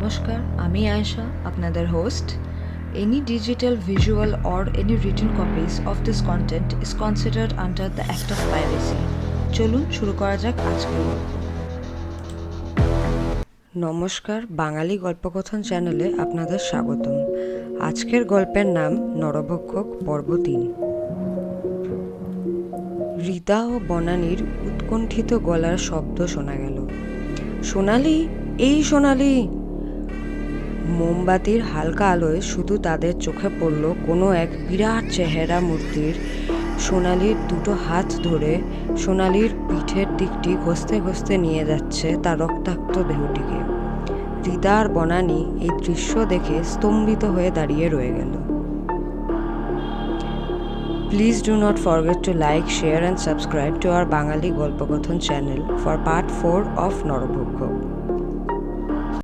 নমস্কার, আমি আয়েশা, আপনাদের host. Any digital, visual, or any written copies of this content is considered under the Act of Piracy. চলুন শুরু করা যাক আজকের গল্প. নমস্কার, বাঙালি গল্পকথন চ্যানেলে আপনাদের স্বাগতম। আজকের গল্পের নাম নরভক্ষক পর্ব ৩। রিতা ও বনানীর উৎকণ্ঠিত গলার শব্দ শোনা গেল। সোনালি, এই সোনালি! মোমবাতির হালকা আলোয় শুধু তাদের চোখে পড়ল কোনো এক বিরাট চেহারা মূর্তির সোনালির দুটো হাত ধরে সোনালির পিঠের দিকটি ঘষতে ঘষতে নিয়ে যাচ্ছে তার রক্তাক্ত দেহটিকে। রিতা আর বনানী এই দৃশ্য দেখে স্তম্ভিত হয়ে দাঁড়িয়ে রয়ে গেল। Please do not forget to like, share and subscribe to our Bangali Golpakothan channel for part 4 of Norobhokkok.